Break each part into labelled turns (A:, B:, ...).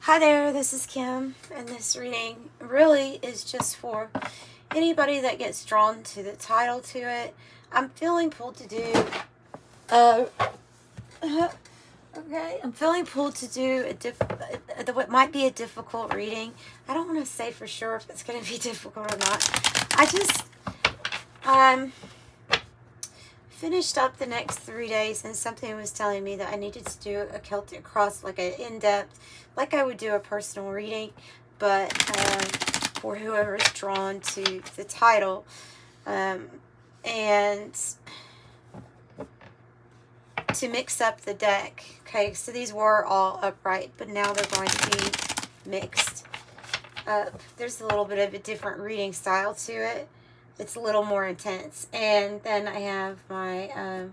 A: Hi there, this is Kim, and this reading really is just for anybody that gets drawn to the title to it. I'm feeling pulled to do, I'm feeling pulled to do what might be a difficult reading. I don't want to say for sure if it's going to be difficult or not. I just, finished up the next 3 days, and something was telling me that I needed to do a Celtic cross, like an in-depth, like I would do a personal reading, but for whoever's drawn to the title, and to mix up the deck. Okay, so these were all upright, but now they're going to be mixed up. There's a little bit of a different reading style to it. It's a little more intense. And then I have my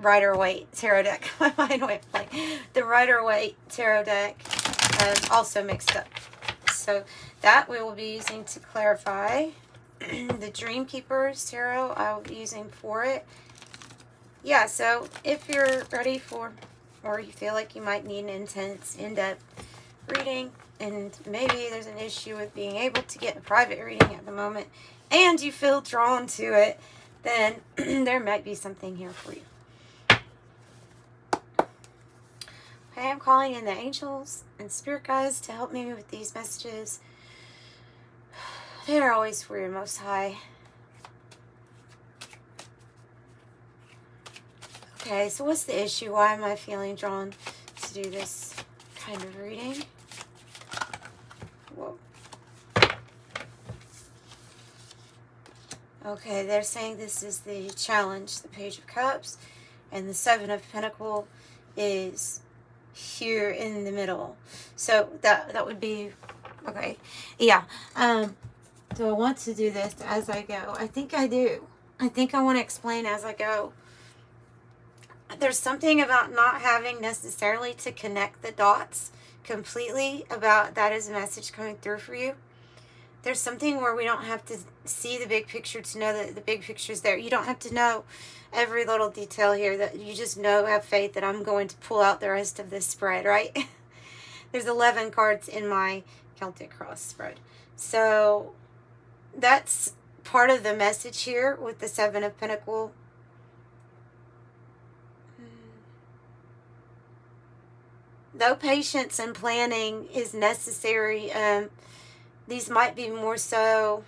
A: Waite tarot deck. My mind went blank. The Waite tarot deck also mixed up. So that we will be using to clarify. The Dream Keepers tarot I will be using for it. Yeah, so if you're ready for, or you feel like you might need an intense, in-depth reading, and maybe there's an issue with being able to get a private reading at the moment, and you feel drawn to it, then there might be something here for you. Okay, I'm calling in the angels and spirit guides to help me with these messages. They're always for your Most High. Okay, so what's the issue? Why am I feeling drawn to do this kind of reading? Whoa. Okay, they're saying this is the challenge, the Page of Cups, and the Seven of Pentacles is here in the middle. So that would be, okay, yeah. Do I want to do this as I go? I think I do. I think I want to explain as I go. There's something about not having necessarily to connect the dots completely about that is a message coming through for you. There's something where we don't have to see the big picture to know that the big picture's there. You don't have to know every little detail here. That you just know, have faith that I'm going to pull out the rest of this spread, right? There's 11 cards in my Celtic cross spread. So that's part of the message here with the Seven of Pentacles. Though patience and planning is necessary, these might be more so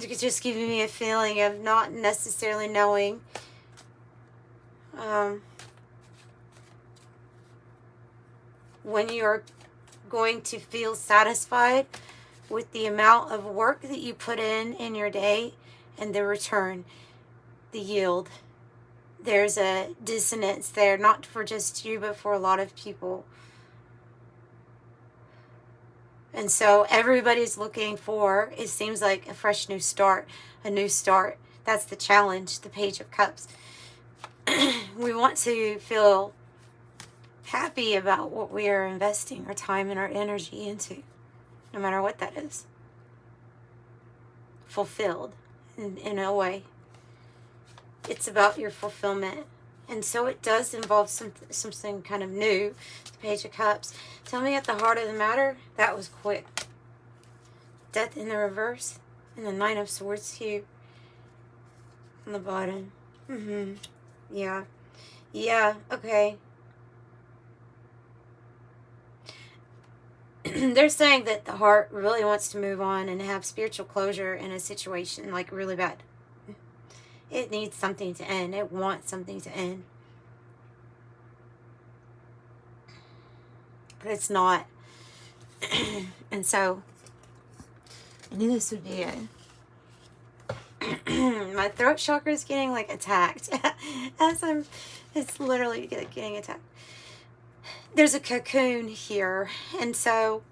A: just giving me a feeling of not necessarily knowing when you're going to feel satisfied with the amount of work that you put in your day and the return, the yield. There's a dissonance there, not for just you, but for a lot of people. And so everybody's looking for, it seems like, a fresh new start, a new start. That's the challenge, the Page of Cups. We want to feel happy about what we are investing our time and our energy into, no matter what that is. Fulfilled in a way. It's about your fulfillment. And so it does involve something kind of new. The Page of Cups. Tell me at the heart of the matter. That was quick. Death in the reverse. And the Nine of Swords here. On the bottom. Yeah. Yeah, okay. They're saying that the heart really wants to move on and have spiritual closure in a situation, like, really bad. It needs something to end. It wants something to end. But it's not. And so, I knew this would be it. My throat chakra is getting, like, attacked. It's literally getting attacked. There's a cocoon here. And so,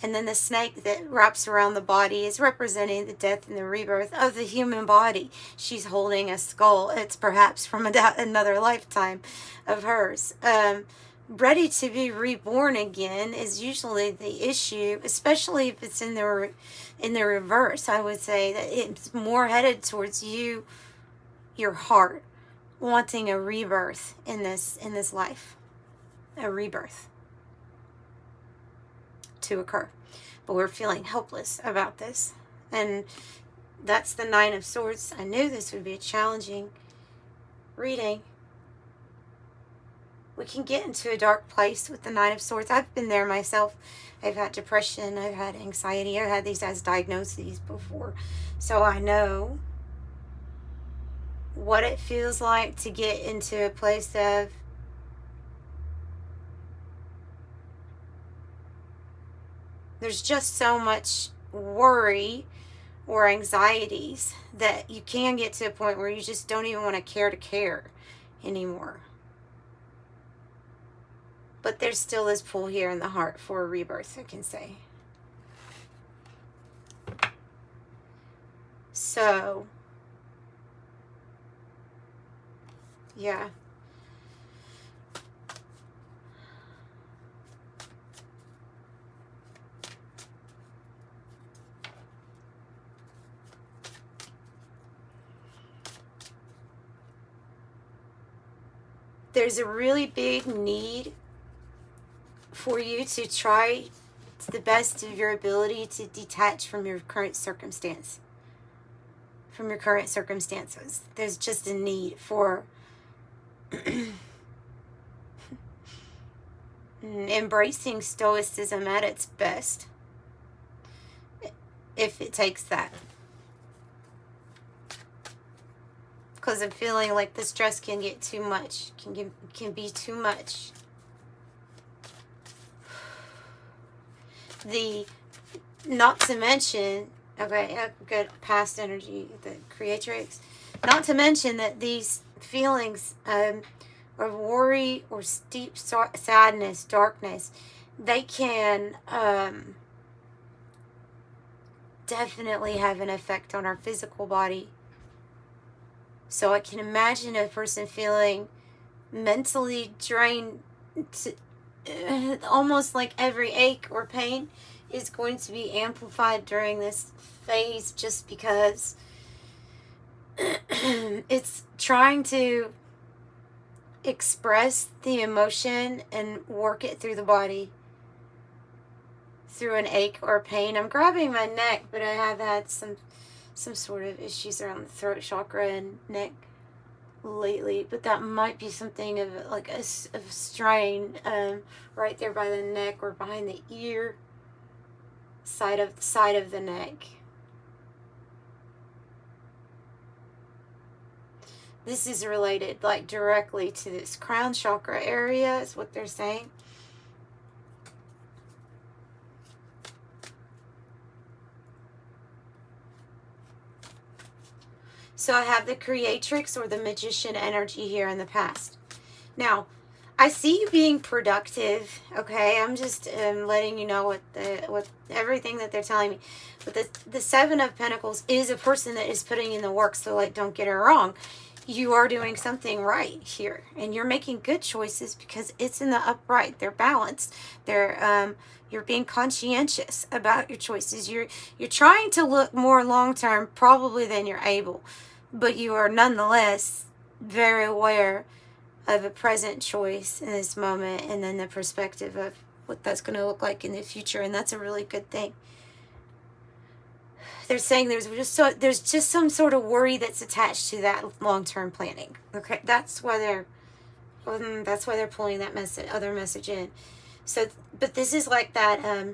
A: and then the snake that wraps around the body is representing the death and the rebirth of the human body. She's holding a skull. It's perhaps from another lifetime of hers. Ready to be reborn again is usually the issue, especially if it's in the reverse. I would say that it's more headed towards you, your heart, wanting a rebirth in this life, a rebirth to occur. But we're feeling helpless about this. And that's the Nine of Swords. I knew this would be a challenging reading. We can get into a dark place with the Nine of Swords. I've been there myself. I've had depression. I've had anxiety. I've had these as diagnoses before. So I know what it feels like to get into a place of there's just so much worry or anxieties that you can get to a point where you just don't even want to care anymore. But there's still this pull here in the heart for a rebirth, I can say. So, yeah. There's a really big need for you to try to the best of your ability to detach from your current circumstance. From your current circumstances. There's just a need for embracing stoicism at its best. If it takes that. Because I'm feeling like the stress can get too much. Can be too much. Not to mention, okay, good past energy, the creatrix. Not to mention that these feelings of worry or deep sadness, darkness, they can definitely have an effect on our physical body. So I can imagine a person feeling mentally drained to, almost like every ache or pain is going to be amplified during this phase just because it's trying to express the emotion and work it through the body through an ache or pain. I'm grabbing my neck, but I have had some sort of issues around the throat chakra and neck lately, but that might be something of like a strain right there by the neck or behind the ear side of the neck. This is related like directly to this crown chakra area is what they're saying. So I have the creatrix or the magician energy here in the past. Now, I see you being productive, okay? I'm just letting you know what everything that they're telling me. But the Seven of Pentacles is a person that is putting in the work, so like don't get it wrong. You are doing something right here, and you're making good choices because it's in the upright. They're balanced. You're being conscientious about your choices. You're trying to look more long term probably than you're able. But you are nonetheless very aware of a present choice in this moment and then the perspective of what that's going to look like in the future. And that's a really good thing. They're saying there's just some sort of worry that's attached to that long-term planning. Okay, that's why they're pulling that other message in. So, but this is like that.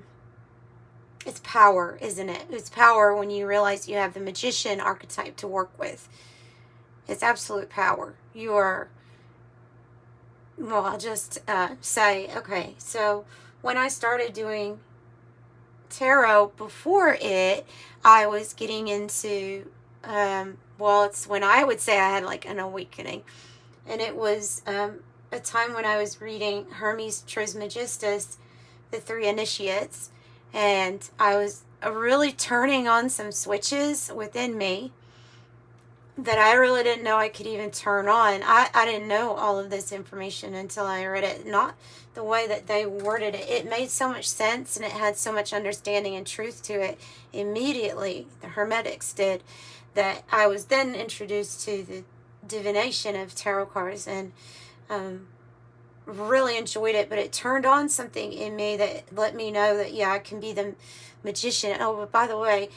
A: It's power, isn't it? It's power when you realize you have the magician archetype to work with. It's absolute power. You are, well, I'll just say, okay, so when I started doing tarot before it, I was getting into, it's when I would say I had like an awakening. And it was a time when I was reading Hermes Trismegistus, the Three Initiates. And I was really turning on some switches within me that I really didn't know I could even turn on. I didn't know all of this information until I read it. Not the way that they worded it. It made so much sense and it had so much understanding and truth to it immediately. The Hermetics did. That I was then introduced to divination of tarot cards, and really enjoyed it, but it turned on something in me that let me know that, yeah, I can be the magician. Oh, but by the way,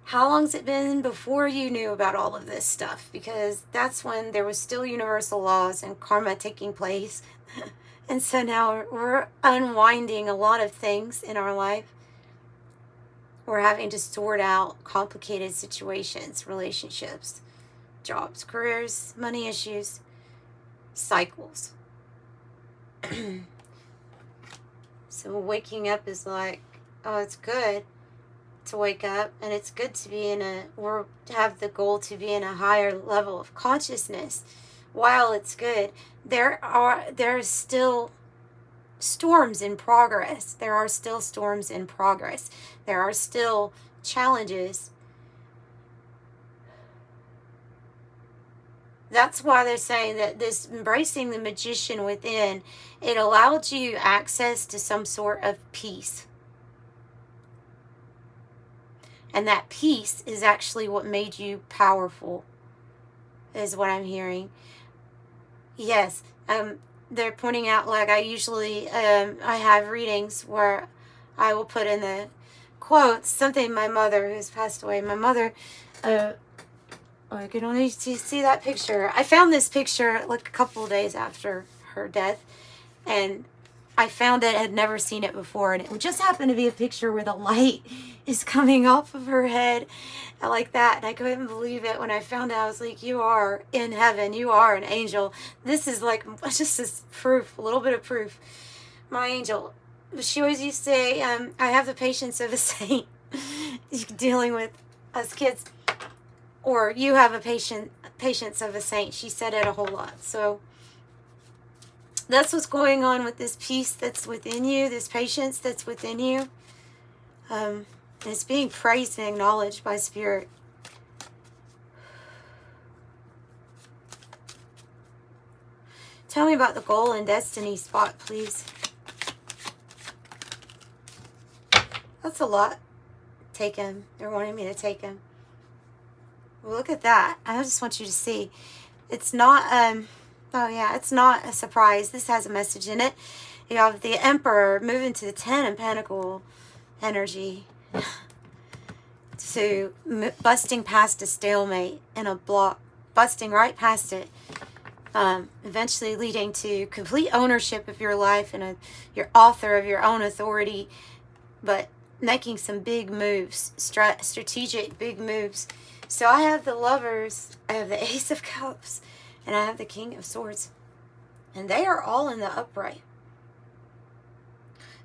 A: how long's it been before you knew about all of this stuff? Because that's when there was still universal laws and karma taking place. And so now we're unwinding a lot of things in our life. We're having to sort out complicated situations, relationships, jobs, careers, money issues, cycles. So waking up is like, oh, it's good to wake up, and it's good to be have the goal to be in a higher level of consciousness. While it's good, there's still storms in progress. There are still storms in progress. There are still challenges. That's why they're saying that this embracing the magician within, it allowed you access to some sort of peace. And that peace is actually what made you powerful, is what I'm hearing. Yes, they're pointing out, like I usually, I have readings where I will put in the quotes, something my mother, who's passed away, my mother, I can only see that picture. I found this picture like a couple of days after her death, and I found it, had never seen it before, and it just happened to be a picture where the light is coming off of her head like that, and I couldn't believe it when I found out. I was like, you are in heaven, you are an angel. This is like just this proof, a little bit of proof. My angel, she always used to say, I have the patience of a saint. Dealing with us kids, or you have a patience of a saint. She said it a whole lot. So that's what's going on with this peace that's within you, this patience that's within you. It's being praised and acknowledged by Spirit. Tell me about the goal and destiny spot, please. That's a lot. Take him. They're wanting me to take him. Well, look at that. I just want you to see. It's not, oh yeah, it's not a surprise. This has a message in it. You have the Emperor moving to the 10 of Pentacle energy. To busting past a stalemate and a block. Busting right past it. Eventually leading to complete ownership of your life and your author of your own authority. But making some big moves. Strategic big moves. So I have the Lovers, I have the Ace of Cups, and I have the King of Swords. And they are all in the upright.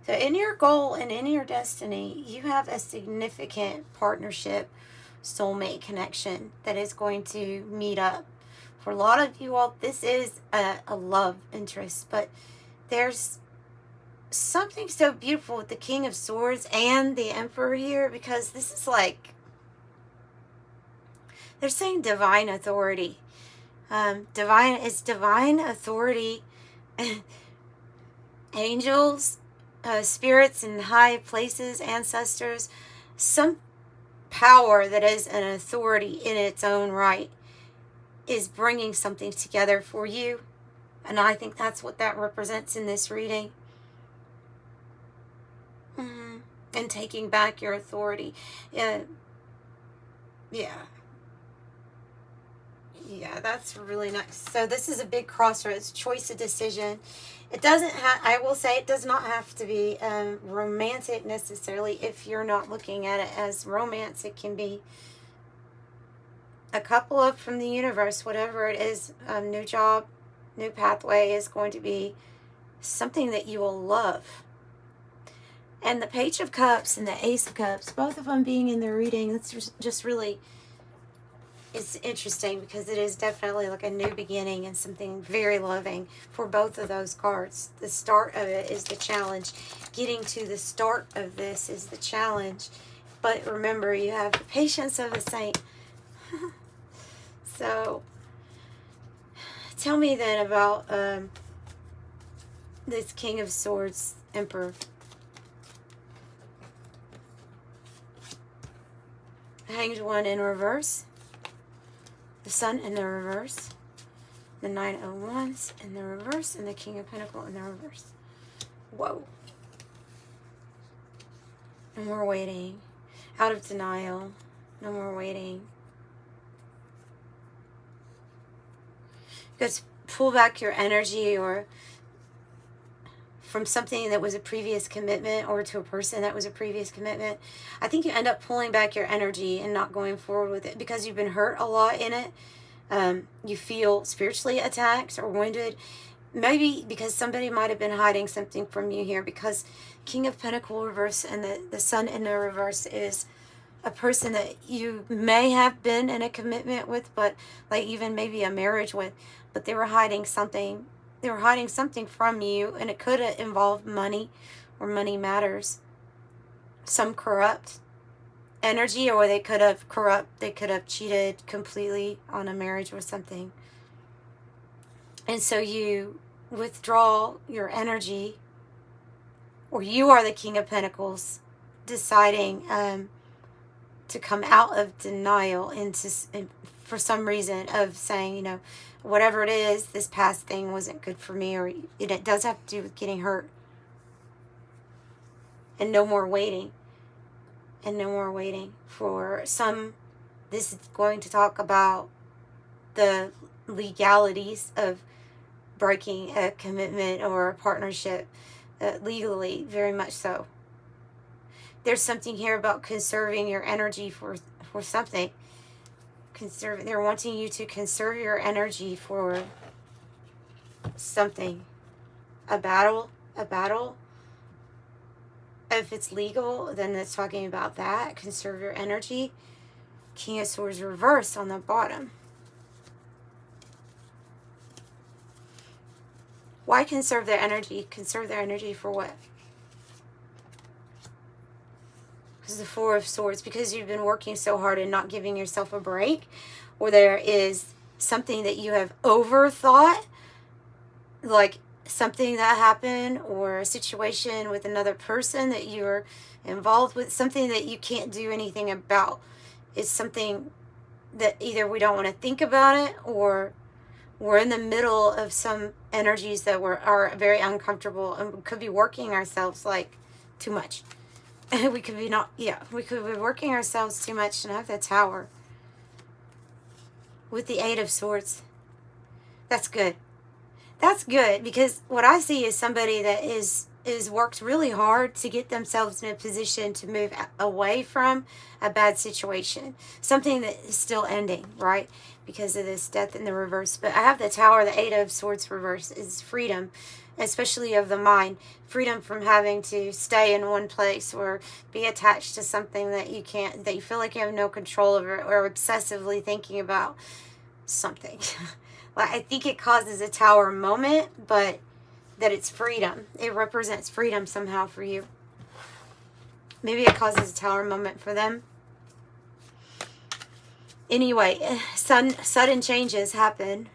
A: So in your goal and in your destiny, you have a significant partnership, soulmate connection that is going to meet up. For a lot of you all, this is a love interest, but there's something so beautiful with the King of Swords and the Emperor here, because this is like, they're saying divine authority. Divine authority. Angels, spirits in high places, ancestors, some power that is an authority in its own right is bringing something together for you. And I think that's what that represents in this reading. And taking back your authority. Yeah, that's really nice. So this is a big crossroads, choice of decision. It doesn't have, I will say, it does not have to be romantic necessarily. If you're not looking at it as romance, it can be a couple up from the universe, whatever it is. New job, new pathway is going to be something that you will love. And the Page of Cups and the Ace of Cups, both of them being in the reading, that's just really, it's interesting because it is definitely like a new beginning and something very loving for both of those cards. The start of it is the challenge. Getting to the start of this is the challenge. But remember, you have the patience of a saint. So, tell me then about this King of Swords Emperor. Hanged One in reverse. The Sun in the reverse. the Nine of Wands in the reverse, and the King of Pentacles in the reverse. Whoa. No more waiting. Out of denial. No more waiting. Just pull back your energy, or from something that was a previous commitment, or to a person that was a previous commitment. I think you end up pulling back your energy and not going forward with it because you've been hurt a lot in it. You feel spiritually attacked or wounded. Maybe because somebody might have been hiding something from you here, because King of Pentacles reverse and the Sun in the reverse is a person that you may have been in a commitment with, but like even maybe a marriage with, but they were hiding something. They were hiding something from you, and it could have involved money or money matters. Some corrupt energy, or they could have cheated completely on a marriage or something. And so you withdraw your energy, or you are the King of Pentacles deciding to come out of denial into, for some reason, of saying, you know, whatever it is, this past thing wasn't good for me, or it does have to do with getting hurt. And no more waiting. And no more waiting. For some, this is going to talk about the legalities of breaking a commitment or a partnership legally, very much so. There's something here about conserving your energy for something. They're wanting you to conserve your energy for something. A battle. If it's legal, then it's talking about that. Conserve your energy. King of Swords reverse on the bottom. Why conserve their energy? Conserve their energy for what? Because the Four of Swords, because you've been working so hard and not giving yourself a break, or there is something that you have overthought, like something that happened, or a situation with another person that you're involved with, something that you can't do anything about. It's something that either we don't want to think about it, or we're in the middle of some energies that are very uncomfortable, and we could be working ourselves like too much. We could be we could be working ourselves too much. And I have the Tower with the Eight of Swords. That's good. That's good, because what I see is somebody that is worked really hard to get themselves in a position to move away from a bad situation. Something that is still ending, right? Because of this Death in the reverse. But I have the Tower, the Eight of Swords reverse, is freedom, especially of the mind. Freedom from having to stay in one place or be attached to something that you feel like you have no control over, or obsessively thinking about something. Like, I think it causes a Tower moment, but that it's freedom. It represents freedom somehow for you. Maybe it causes a Tower moment for them. Anyway, sudden changes happen.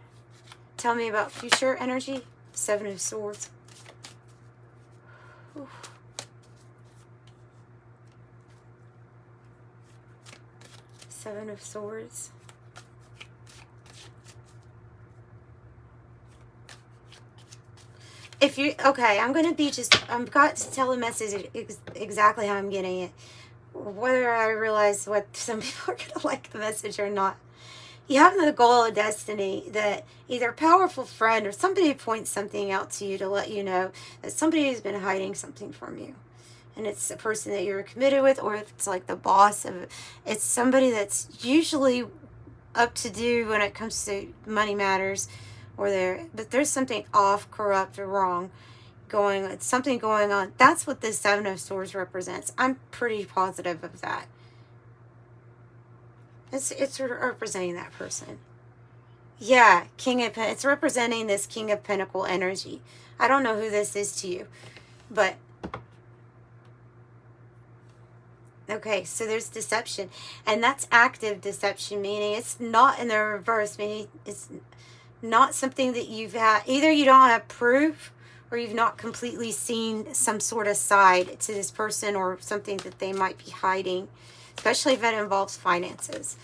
A: Tell me about future energy. Seven of Swords. Oof. Seven of Swords. If you, okay, I'm going to be I've got to tell the message exactly how I'm getting it. Whether I realize what some people are going to like the message or not. You have the goal of destiny that either a powerful friend or somebody points something out to you to let you know that somebody has been hiding something from you. And it's a person that you're committed with, or if it's like the boss of, it's somebody that's usually up to do when it comes to money matters, but there's something off, corrupt, or wrong something going on. That's what this Seven of Swords represents. I'm pretty positive of that. It's representing that person. Yeah, it's representing this King of Pentacles energy. I don't know who this is to you, but okay, so there's deception, and that's active deception, meaning it's not in the reverse, meaning it's not something that you've had, either you don't have proof, or you've not completely seen some sort of side to this person, or something that they might be hiding, especially if it involves finances.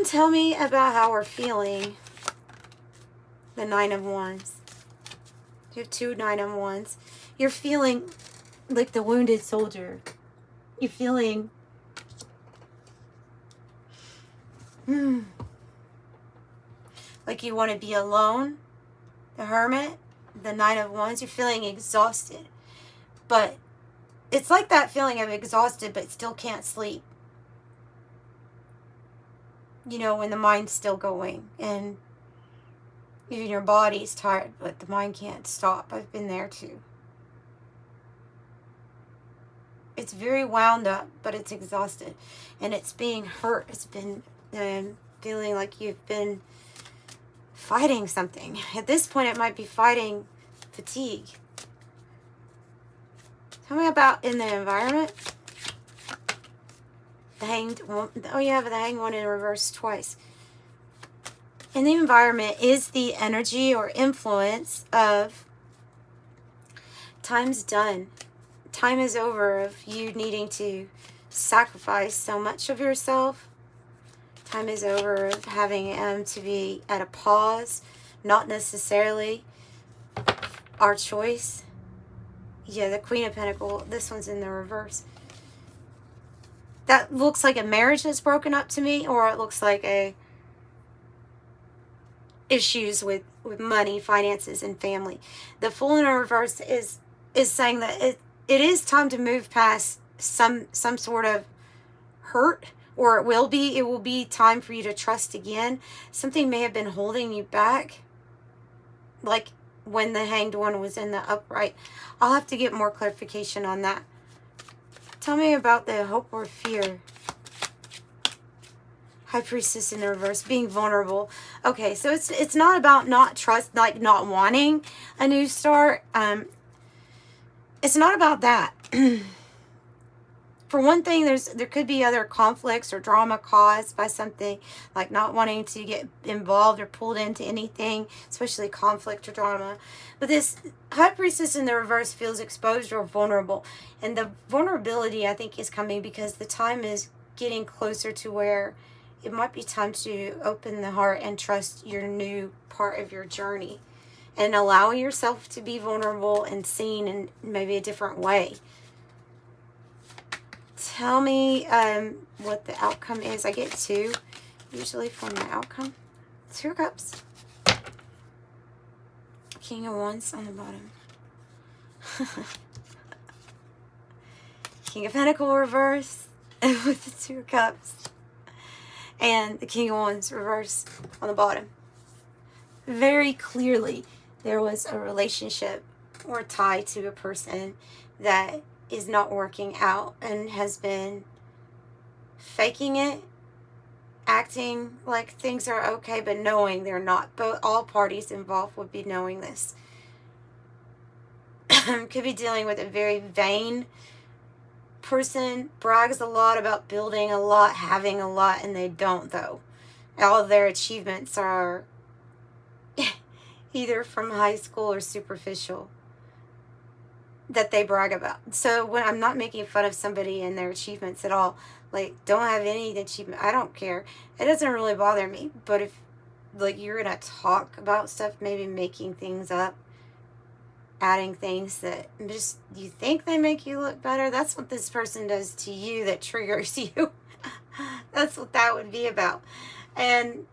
A: Tell me about how we're feeling. the Nine of Wands. You have 2 Nine of Wands. You're feeling like the wounded soldier. You're feeling like you want to be alone. The Hermit, the Nine of Wands. You're feeling exhausted. But it's like that feeling of exhausted but still can't sleep. You know, when the mind's still going and even your body's tired, but the mind can't stop. I've been there too. It's very wound up, but it's exhausted. And it's being hurt. It's been feeling like you've been fighting something. At this point, it might be fighting fatigue. Tell me about in the environment. The Hanged One. Oh, yeah, but the Hanged One in reverse twice. In the environment is the energy or influence of time's done. Time is over of you needing to sacrifice so much of yourself. Time is over of having to be at a pause. Not necessarily our choice. Yeah, the Queen of Pentacles. This one's in the reverse. That looks like a marriage that's broken up to me, or it looks like a issues with money, finances, and family. The Fool in reverse is saying that it is time to move past some sort of hurt, or it will be time for you to trust again. Something may have been holding you back, like when the Hanged One was in the upright. I'll have to get more clarification on that. Tell me about the hope or fear. High Priestess in the reverse, being vulnerable. Okay, so it's not about not trust, like not wanting a new start. It's not about that. For one thing, there could be other conflicts or drama caused by something, like not wanting to get involved or pulled into anything, especially conflict or drama. But this High Priestess in the reverse feels exposed or vulnerable. And the vulnerability, I think, is coming because the time is getting closer to where it might be time to open the heart and trust your new part of your journey. And allowing yourself to be vulnerable and seen in maybe a different way. Tell me what the outcome is. I get 2 usually for my outcome. 2 cups. King of Wands on the bottom. King of Pentacles reverse with the 2 cups. And the King of Wands reverse on the bottom. Very clearly, there was a relationship or tie to a person that is not working out and has been faking it, acting like things are okay, but knowing they're not. But all parties involved would be knowing this. Could be dealing with a very vain person, brags a lot about building a lot, having a lot, and they don't, though. All of their achievements are either from high school or superficial that they brag about. So when I'm not making fun of somebody and their achievements at all, like, don't have any achievement, I don't care. It doesn't really bother me. But if, like, you're going to talk about stuff, maybe making things up, adding things that just you think they make you look better, that's what this person does to you that triggers you. That's what that would be about. And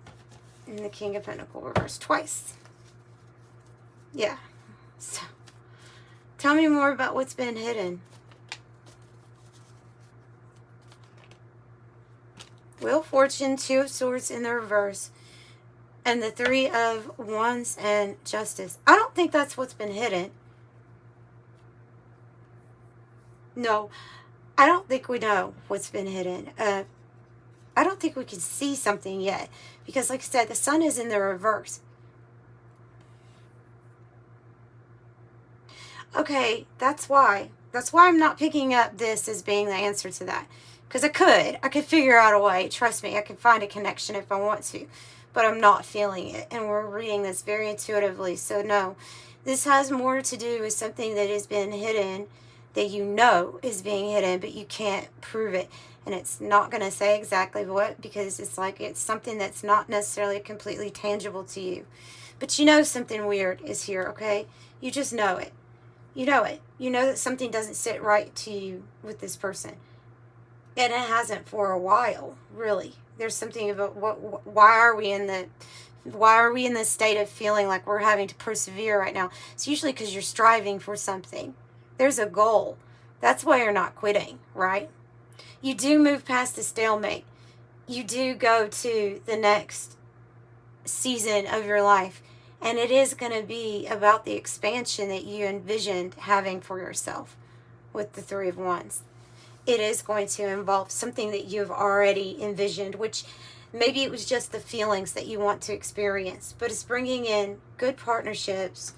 A: the King of Pentacles reversed twice. Yeah. So tell me more about what's been hidden. Wheel of Fortune, 2 of Swords in the reverse, and the 3 of Wands and Justice. I don't think that's what's been hidden. No, I don't think we know what's been hidden. I don't think we can see something yet. Because like I said, the Sun is in the reverse. Okay, that's why. That's why I'm not picking up this as being the answer to that. Because I could figure out a way. Trust me, I can find a connection if I want to. But I'm not feeling it. And we're reading this very intuitively. So no, this has more to do with something that has been hidden, that you know is being hidden, but you can't prove it. And it's not going to say exactly what, because it's like it's something that's not necessarily completely tangible to you. But you know something weird is here, okay? You just know it. You know it. You know that something doesn't sit right to you with this person. And it hasn't for a while, really. There's something about why are we in this state of feeling like we're having to persevere right now? It's usually because you're striving for something. There's a goal. That's why you're not quitting, right? You do move past the stalemate. You do go to the next season of your life. And it is going to be about the expansion that you envisioned having for yourself with the Three of Wands. It is going to involve something that you've already envisioned, which maybe it was just the feelings that you want to experience, but it's bringing in good partnerships.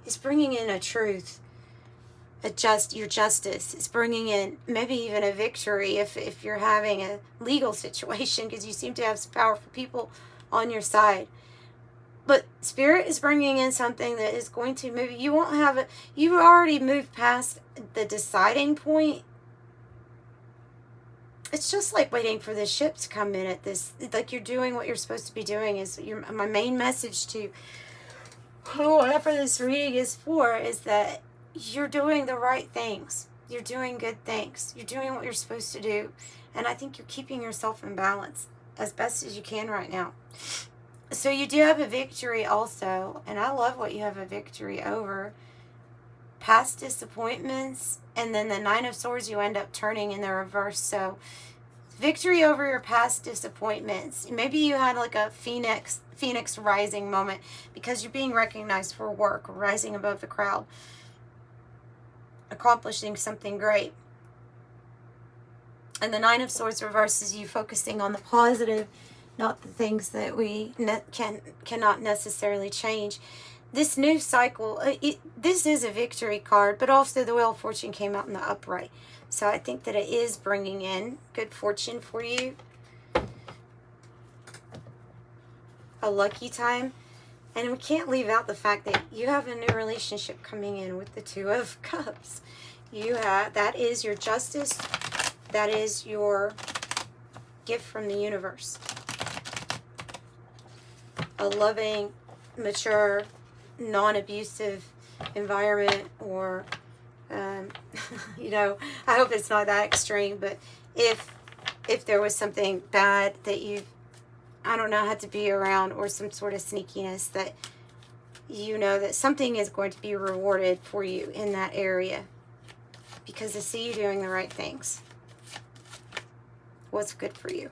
A: It's bringing in a truth, your justice. It's bringing in maybe even a victory if you're having a legal situation, because you seem to have some powerful people on your side. But Spirit is bringing in something that is going to, maybe you won't have it. You already moved past the deciding point. It's just like waiting for the ship to come in at this. Like, you're doing what you're supposed to be doing. Is my main message to whatever this reading is for, is that you're doing the right things. You're doing good things. You're doing what you're supposed to do. And I think you're keeping yourself in balance as best as you can right now. So you do have a victory also. And I love what you have a victory over. Past disappointments. And then the Nine of Swords, you end up turning in the reverse. So victory over your past disappointments. Maybe you had like a phoenix rising moment because you're being recognized for work, rising above the crowd, accomplishing something great. And the Nine of Swords reverses you focusing on the positive, not the things that we cannot necessarily change. This new cycle, this is a victory card, but also the Wheel of Fortune came out in the upright. So I think that it is bringing in good fortune for you. A lucky time. And we can't leave out the fact that you have a new relationship coming in with the Two of Cups. That is your justice. That is your gift from the universe. A loving, mature, non-abusive environment, or I hope it's not that extreme, but if there was something bad that you, I don't know, had to be around, or some sort of sneakiness, that you know that something is going to be rewarded for you in that area, because I see you doing the right things. What's good for you.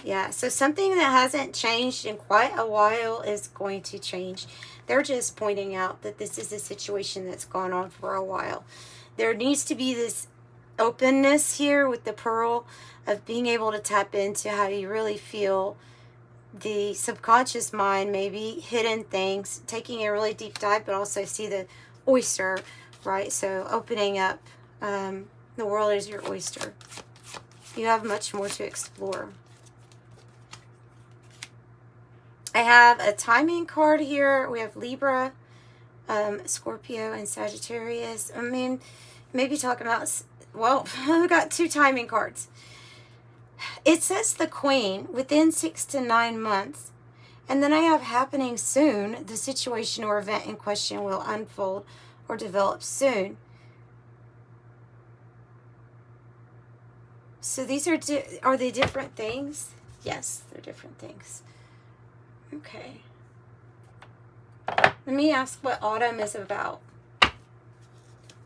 A: Yeah, so something that hasn't changed in quite a while is going to change. They're just pointing out that this is a situation that's gone on for a while. There needs to be this openness here with the Pearl of being able to tap into how you really feel, the subconscious mind, maybe hidden things, taking a really deep dive, but also see the oyster, right? So opening up, the world is your oyster. You have much more to explore. I have a timing card here. We have Libra, Scorpio, and Sagittarius. I mean, maybe talking about, well, we got two timing cards. It says the Queen, within 6 to 9 months. And then I have happening soon. The situation or event in question will unfold or develop soon. So these are they different things? Yes, they're different things. Okay. Let me ask what autumn is about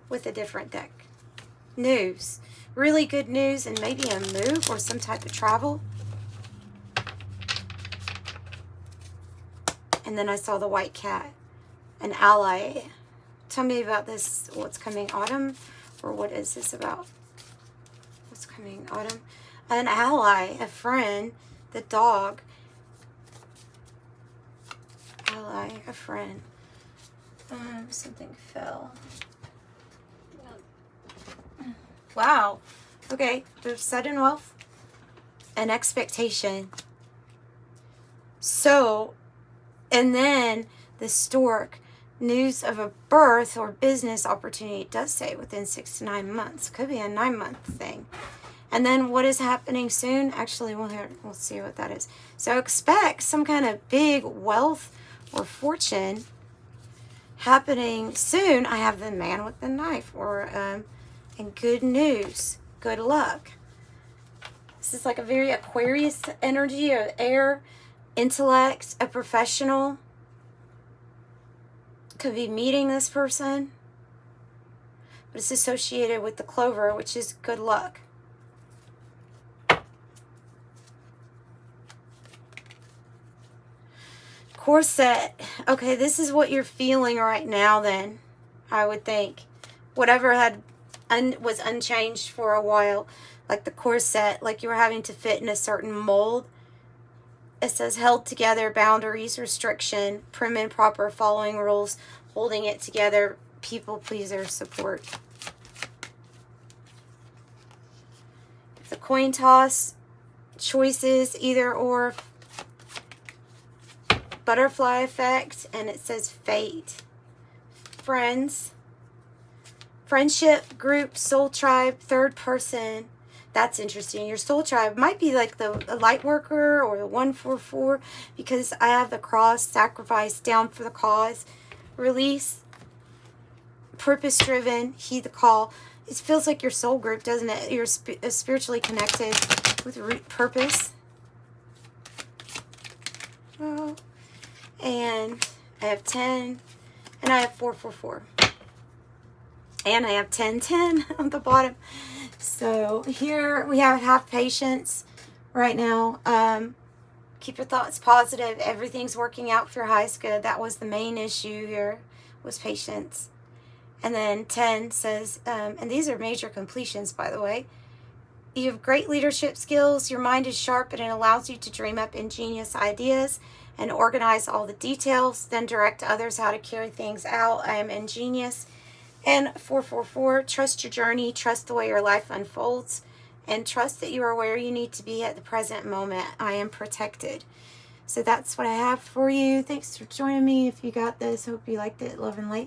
A: with a different deck. News. Really good news, and maybe a move or some type of travel. And then I saw the white cat. An ally. Tell me about this. What's coming autumn? Or what is this about? What's coming autumn? An ally. A friend. The dog. Ally, a friend. Something fell. Wow. Okay, there's sudden wealth. An expectation. So, and then the stork. News of a birth or business opportunity. It does say within 6 to 9 months. Could be a 9-month thing. And then what is happening soon? Actually, we'll see what that is. So expect some kind of big wealth or fortune happening soon. I have the man with the knife, or and good news, good luck. This is like a very Aquarius energy, or air, intellect, a professional. Could be meeting this person, but it's associated with the clover, which is good luck. Corset. Okay, this is what you're feeling right now then, I would think. Whatever was unchanged for a while, like the corset, like you were having to fit in a certain mold. It says held together, boundaries, restriction, prim and proper, following rules, holding it together, people pleaser, support. The coin toss, choices, either or, butterfly effect, and it says fate. Friends, friendship, group, soul tribe, third person. That's interesting. Your soul tribe might be like the light worker or the 144, because I have the cross, sacrifice, down for the cause, release, purpose driven, heed the call. It feels like your soul group, doesn't it? You're spiritually connected with root purpose. Oh. And I have 10, and I have 444, and I have 1010 on the bottom. So here we have patience right now. Keep your thoughts positive. Everything's working out for your highest good. That was the main issue here, was patience. And then 10 says, and these are major completions, by the way. You have great leadership skills. Your mind is sharp, and it allows you to dream up ingenious ideas and organize all the details, then direct others how to carry things out. I am ingenious. And 444, trust your journey, trust the way your life unfolds, and trust that you are where you need to be at the present moment. I am protected. So that's what I have for you. Thanks for joining me. If you got this, hope you liked it. Love and light.